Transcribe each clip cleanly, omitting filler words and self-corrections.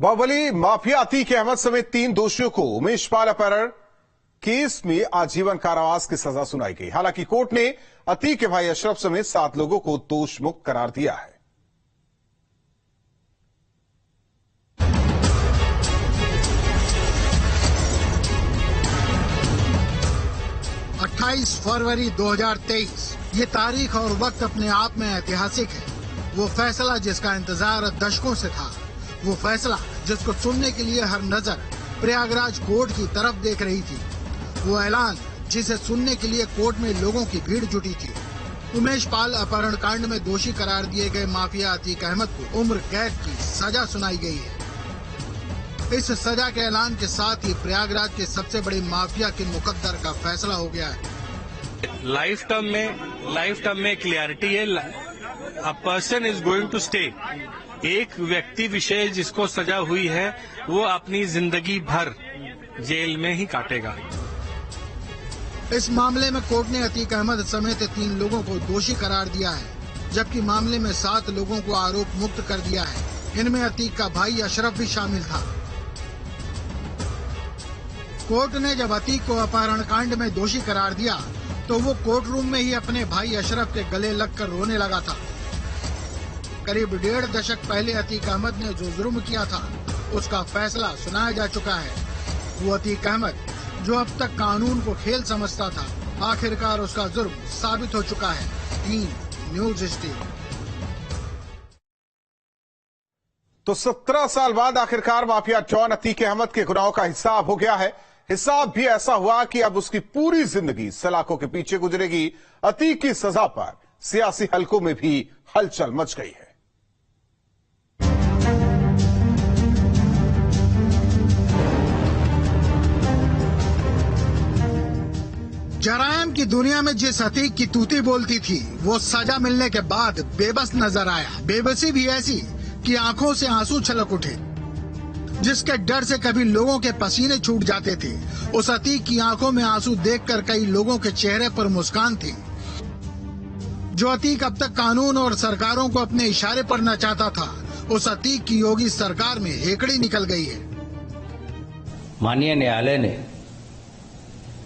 Baahubali mafia Atiq Ahmad समेत 3 दोषियों को उमेश पाल अपहरण केस में आजीवन कारावास की सजा सुनाई गई। हालांकि कोर्ट ने अतीक के भाई अशरफ समेत 7 लोगों को दोष मुक्त करार दिया है। 28 फरवरी 2023 ये तारीख और वक्त अपने आप में ऐतिहासिक है। वो फैसला जिसका इंतजार दशकों से था, वो फैसला जिसको सुनने के लिए हर नजर प्रयागराज कोर्ट की तरफ देख रही थी, वो ऐलान जिसे सुनने के लिए कोर्ट में लोगों की भीड़ जुटी थी। उमेश पाल अपहरण कांड में दोषी करार दिए गए माफिया अतीक अहमद को उम्र कैद की सजा सुनाई गई है। इस सजा के ऐलान के साथ ही प्रयागराज के सबसे बड़े माफिया के मुकद्दर का फैसला हो गया है। लाइफ टर्म में क्लियरिटी है। A person is going to stay. एक व्यक्ति विशेष जिसको सजा हुई है वो अपनी जिंदगी भर जेल में ही काटेगा। इस मामले में कोर्ट ने अतीक अहमद समेत 3 लोगों को दोषी करार दिया है, जबकि मामले में 7 लोगों को आरोप मुक्त कर दिया है। इनमें अतीक का भाई अशरफ भी शामिल था। कोर्ट ने जब अतीक को अपहरण कांड में दोषी करार दिया तो वो कोर्ट रूम में ही अपने भाई अशरफ के गले लगकर रोने लगा था। करीब 1.5 दशक पहले अतीक अहमद ने जो जुर्म किया था उसका फैसला सुनाया जा चुका है। वो अतीक अहमद जो अब तक कानून को खेल समझता था, आखिरकार उसका जुर्म साबित हो चुका है। Team news steel. तो 17 साल बाद आखिरकार माफिया डॉन अतीक अहमद के गुनाहों का हिसाब हो गया है। हिसाब भी ऐसा हुआ कि अब उसकी पूरी जिंदगी सलाखों के पीछे गुजरेगी। अतीक की सजा पर सियासी हलकों में भी हलचल मच गई है। जरायम की दुनिया में जिस अतीक की तूती बोलती थी, वो सजा मिलने के बाद बेबस नजर आया। बेबसी भी ऐसी कि आंखों से आंसू छलक उठे। जिसके डर से कभी लोगों के पसीने छूट जाते थे, उस अतीक की आंखों में आंसू देखकर कई लोगों के चेहरे पर मुस्कान थी। जो अतीक अब तक कानून और सरकारों को अपने इशारे पर नचाता था, उस अतीक की योगी सरकार में हेकड़ी निकल गई है। माननीय न्यायालय ने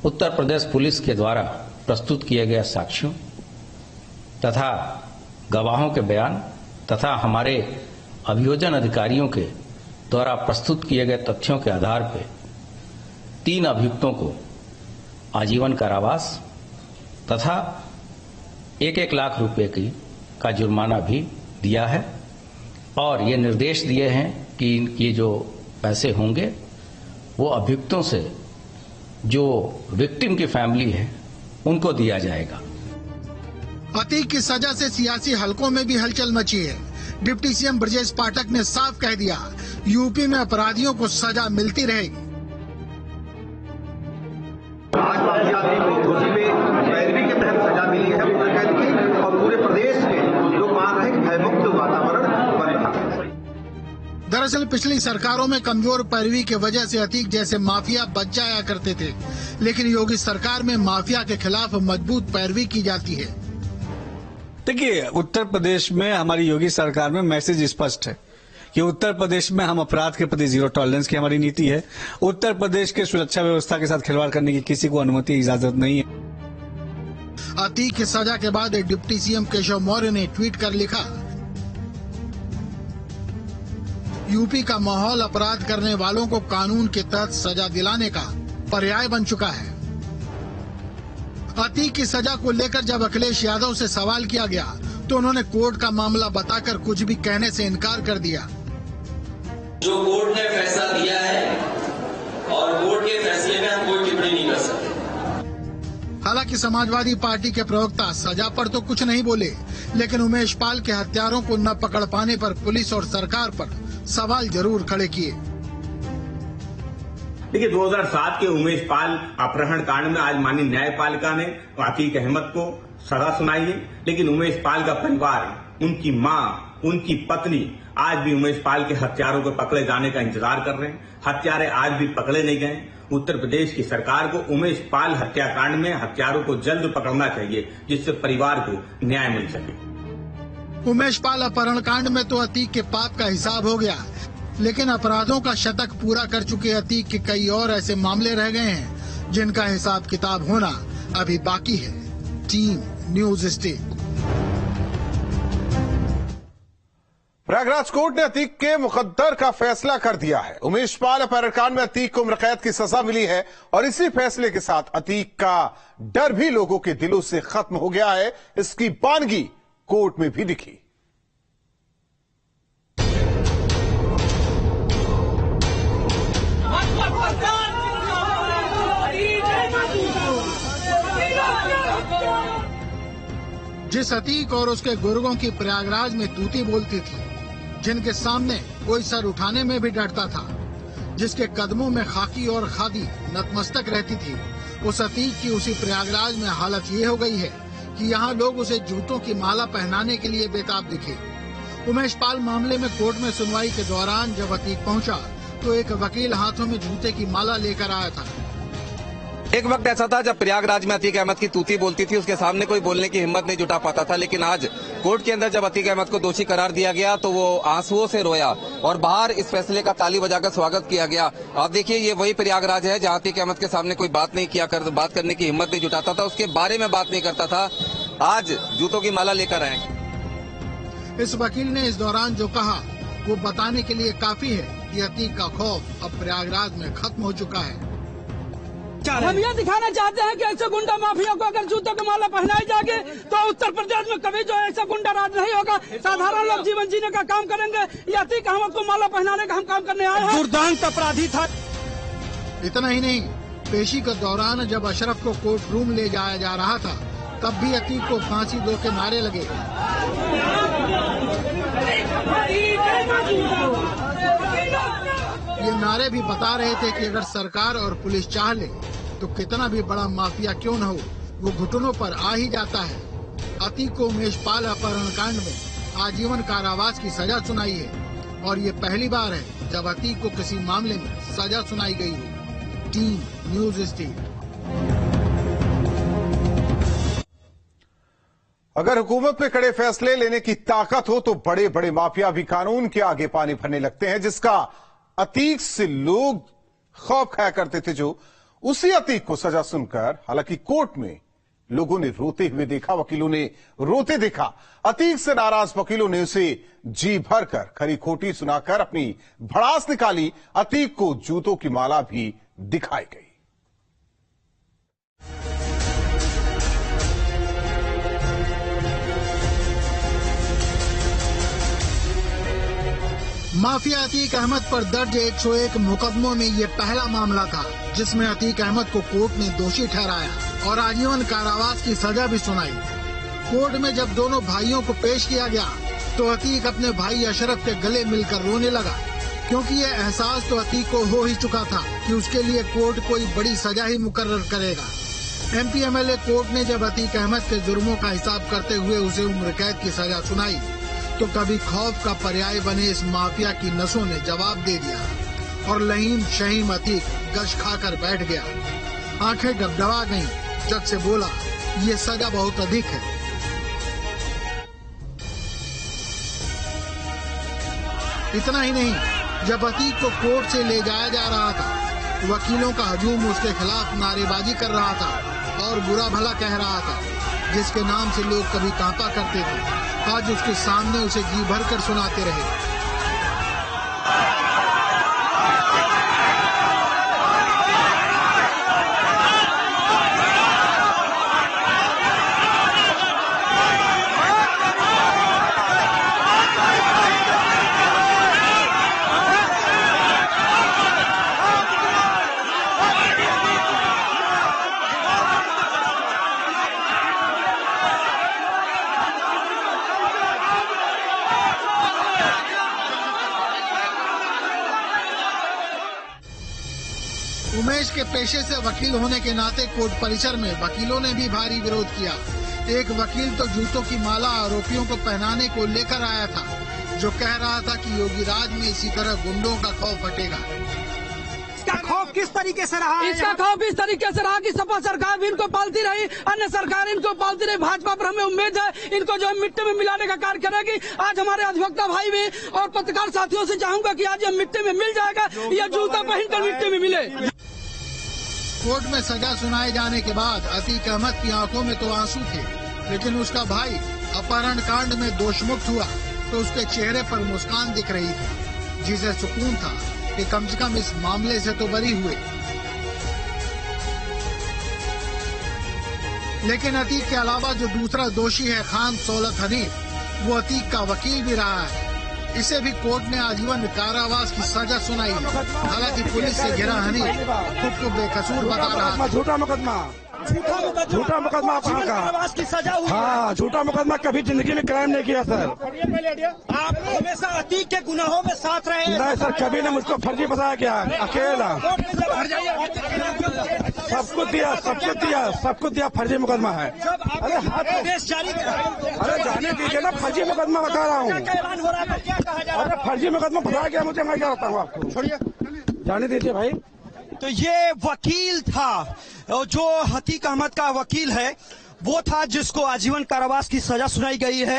उत्तर प्रदेश पुलिस के द्वारा प्रस्तुत किए गए साक्ष्यों तथा गवाहों के बयान तथा हमारे अभियोजन अधिकारियों के द्वारा प्रस्तुत किए गए तथ्यों के आधार पर 3 अभियुक्तों को आजीवन कारावास तथा 1-1 लाख रुपए का जुर्माना भी दिया है और ये निर्देश दिए हैं कि ये जो पैसे होंगे वो अभियुक्तों से जो विक्टिम की फैमिली है उनको दिया जाएगा। अतीक की सजा से सियासी हलकों में भी हलचल मची है। डिप्टी सीएम ब्रजेश पाठक ने साफ कह दिया, यूपी में अपराधियों को सजा मिलती रहेगी। आज माफिया को दोषी में पैरवी के तहत सजा मिली है उम्रकैद की, और पूरे प्रदेश के लोग मान रहे हैं कि भयमुक्त वातावरण बन रहा है। दरअसल पिछली सरकारों में कमजोर पैरवी की वजह से अतीक जैसे माफिया बच जाया करते थे, लेकिन योगी सरकार में माफिया के खिलाफ मजबूत पैरवी की जाती है। देखिए, उत्तर प्रदेश में हमारी योगी सरकार में मैसेज स्पष्ट है कि उत्तर प्रदेश में हम अपराध के प्रति 0 टॉलरेंस की हमारी नीति है। उत्तर प्रदेश के सुरक्षा व्यवस्था के साथ खिलवाड़ करने की किसी को अनुमति इजाजत नहीं है। अतीक की सजा के बाद डिप्टी सीएम केशव मौर्य ने ट्वीट कर लिखा, यूपी का माहौल अपराध करने वालों को कानून के तहत सजा दिलाने का पर्याय बन चुका है। अतीक की सजा को लेकर जब अखिलेश यादव से सवाल किया गया तो उन्होंने कोर्ट का मामला बताकर कुछ भी कहने से इनकार कर दिया। जो कोर्ट ने फैसला दिया है और कोर्ट के फैसले में हम कोई टिप्पणी नहीं कर सकते। हालांकि समाजवादी पार्टी के प्रवक्ता सजा पर तो कुछ नहीं बोले, लेकिन उमेश पाल के हत्यारों को न पकड़ पाने पर पुलिस और सरकार पर सवाल जरूर खड़े किए। देखिए, 2007 के उमेश पाल अपहरण कांड में आज माननीय न्यायपालिका ने अतीक अहमद को सजा सुनाई है, लेकिन उमेश पाल का परिवार, उनकी मां, उनकी पत्नी आज भी उमेश पाल के हत्यारों को पकड़े जाने का इंतजार कर रहे हैं। हत्यारे आज भी पकड़े नहीं गए। उत्तर प्रदेश की सरकार को उमेश पाल हत्याकांड में हत्यारों को जल्द पकड़ना चाहिए, जिससे परिवार को न्याय मिल सके। उमेश पाल अपहरण कांड में तो अतीक के पाप का हिसाब हो गया, लेकिन अपराधों का शतक पूरा कर चुके अतीक के कई और ऐसे मामले रह गए हैं जिनका हिसाब किताब होना अभी बाकी है। Team news state. Prayagraj court ने अतीक के मुकद्दर का फैसला कर दिया है। उमेश पाल अपहरणकांड में अतीक को उम्र कैद की सजा मिली है और इसी फैसले के साथ अतीक का डर भी लोगों के दिलों से खत्म हो गया है। इसकी बानगी कोर्ट में भी दिखी। जिस अतीक और उसके गुर्गों की प्रयागराज में तूती बोलती थी, जिनके सामने कोई सर उठाने में भी डरता था, जिसके कदमों में खाकी और खादी नतमस्तक रहती थी, उस अतीक की उसी प्रयागराज में हालत ये हो गई है कि यहाँ लोग उसे जूतों की माला पहनाने के लिए बेताब दिखे। उमेश पाल मामले में कोर्ट में सुनवाई के दौरान जब अतीक पहुँचा तो एक वकील हाथों में जूते की माला लेकर आया था। एक वक्त ऐसा था जब प्रयागराज में अतीक अहमद की तूती बोलती थी, उसके सामने कोई बोलने की हिम्मत नहीं जुटा पाता था। लेकिन आज कोर्ट के अंदर जब अतीक अहमद को दोषी करार दिया गया तो वो आंसुओं से रोया और बाहर इस फैसले का ताली बजाकर स्वागत किया गया। आप देखिए, ये वही प्रयागराज है जहां अतीक अहमद के सामने कोई बात करने की हिम्मत नहीं जुटाता था, उसके बारे में बात नहीं करता था। आज जूतों की माला लेकर आए। इस वकील ने इस दौरान जो कहा वो बताने के लिए काफी है कि अतीक का खौफ अब प्रयागराज में खत्म हो चुका है। हम ये दिखाना चाहते हैं कि ऐसे गुंडा माफिया को अगर जूतों की माला पहनाई जाएगी तो उत्तर प्रदेश में कभी जो ऐसा गुंडा राज नहीं होगा। साधारण लोग जीवन जीने का काम करेंगे। ये अतीक अहमद को माला पहनाने का हम काम करने आए हैं। दुर्दांत अपराधी था। इतना ही नहीं, पेशी के दौरान जब अशरफ को कोर्ट रूम ले जाया जा रहा था तब भी अतीक को फांसी दो के नारे लगे। ये नारे भी बता रहे थे कि अगर सरकार और पुलिस चाह ले तो कितना भी बड़ा माफिया क्यों न हो, वो घुटनों पर आ ही जाता है। अतीक को उमेश पाल अपहरण कांड में आजीवन कारावास की सजा सुनाई है और ये पहली बार है जब अतीक को किसी मामले में सजा सुनाई गई हो। Team news state. अगर हुकूमत में कड़े फैसले लेने की ताकत हो तो बड़े बड़े माफिया भी कानून के आगे पानी भरने लगते हैं, जिसका अतीक से लोग खौफ खाया करते थे। जो उसी अतीक को सजा सुनकर हालांकि कोर्ट में लोगों ने रोते हुए देखा, वकीलों ने रोते देखा। अतीक से नाराज वकीलों ने उसे जी भरकर खरी खोटी सुनाकर अपनी भड़ास निकाली। अतीक को जूतों की माला भी दिखाई गई। माफिया अतीक अहमद पर दर्ज 101 मुकदमों में ये पहला मामला था जिसमें अतीक अहमद को कोर्ट ने दोषी ठहराया और आजीवन कारावास की सजा भी सुनाई। कोर्ट में जब दोनों भाइयों को पेश किया गया तो अतीक अपने भाई अशरफ के गले मिलकर रोने लगा, क्योंकि ये एहसास तो अतीक को हो ही चुका था कि उसके लिए कोर्ट कोई बड़ी सजा ही मुकर्रर करेगा। MP MLA कोर्ट ने जब अतीक अहमद के जुर्मों का हिसाब करते हुए उसे उम्र कैद की सजा सुनाई तो कभी खौफ का पर्याय बने इस माफिया की नसों ने जवाब दे दिया और लहीम शहीम अतीक गश खाकर बैठ गया। आंखें डबडबा गईं, जज से बोला, ये सजा बहुत अधिक है। इतना ही नहीं, जब अतीक को कोर्ट से ले जाया जा रहा था, वकीलों का हजूम उसके खिलाफ नारेबाजी कर रहा था और बुरा भला कह रहा था, जिसके नाम से लोग कभी कांपा करते थे। आज उसके सामने उसे जी भरकर सुनाते रहे। उमेश के पेशे से वकील होने के नाते कोर्ट परिसर में वकीलों ने भी भारी विरोध किया। एक वकील तो जूतों की माला आरोपियों को पहनाने को लेकर आया था, जो कह रहा था कि योगी राज में इसी तरह गुंडों का खौफ हटेगा। इसका खौफ किस तरीके से रहा? इसका खौफ इस तरीके से रहा कि सपा सरकार भी इनको पालती रही, अन्य सरकार इनको पालती रही। भाजपा पर हमें उम्मीद है इनको जो है मिट्टी में मिलाने का कार्य करेगी। आज हमारे अधिवक्ता भाई भी और पत्रकार साथियों से चाहूंगा कि आज ये मिट्टी में मिल जाएगा, या जूता पहनकर मिट्टी में मिले। कोर्ट में सजा सुनाए जाने के बाद अतीक अहमद की आंखों में तो आंसू थे, लेकिन उसका भाई अपहरण कांड में दोषमुक्त हुआ तो उसके चेहरे पर मुस्कान दिख रही थी, जिसे सुकून था कि कम से कम इस मामले से तो बरी हुए। लेकिन अतीक के अलावा जो दूसरा दोषी है खान दौलत हनीफ, वो अतीक का वकील भी रहा है। इसे भी कोर्ट ने आजीवन कारावास की सजा सुनाई। हालांकि पुलिस से घिरा हनीफ खुद को बेकसूर बता रहा है। झूठा मुकदमा कहाँ का? हाँ, झूठा मुकदमा, कभी जिंदगी में क्राइम नहीं किया सर। आप हमेशा अतीक के गुनाहों में साथ रहे? नहीं सर, कभी ने मुझको फर्जी बताया क्या? अकेला सबको दिया फर्जी मुकदमा है। अरे अरे जाने दीजिए ना, फर्जी मुकदमा बता रहा हूँ। अरे फर्जी मुकदमा बताया गया मुझे, मैं क्या बताऊँ आपको? छोड़िए, जाने दीजिए भाई। तो ये वकील था, जो अतीक अहमद का वकील है, वो था जिसको आजीवन कारावास की सजा सुनाई गई है।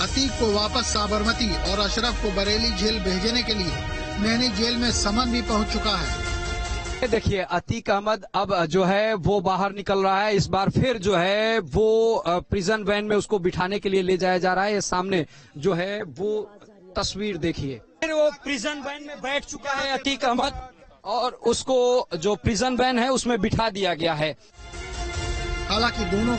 अतीक को वापस साबरमती और अशरफ को बरेली जेल भेजने के लिए नैनी जेल में समन भी पहुंच चुका है। देखिए, अतीक अहमद अब जो है वो बाहर निकल रहा है। इस बार फिर जो है वो प्रिजन वैन में उसको बिठाने के लिए ले जाया जा रहा है। ये सामने जो है वो तस्वीर देखिए, फिर वो प्रिजन वैन में बैठ चुका है अतीक अहमद, और उसको जो प्रिजन वैन है उसमें बिठा दिया गया है। हालांकि दोनों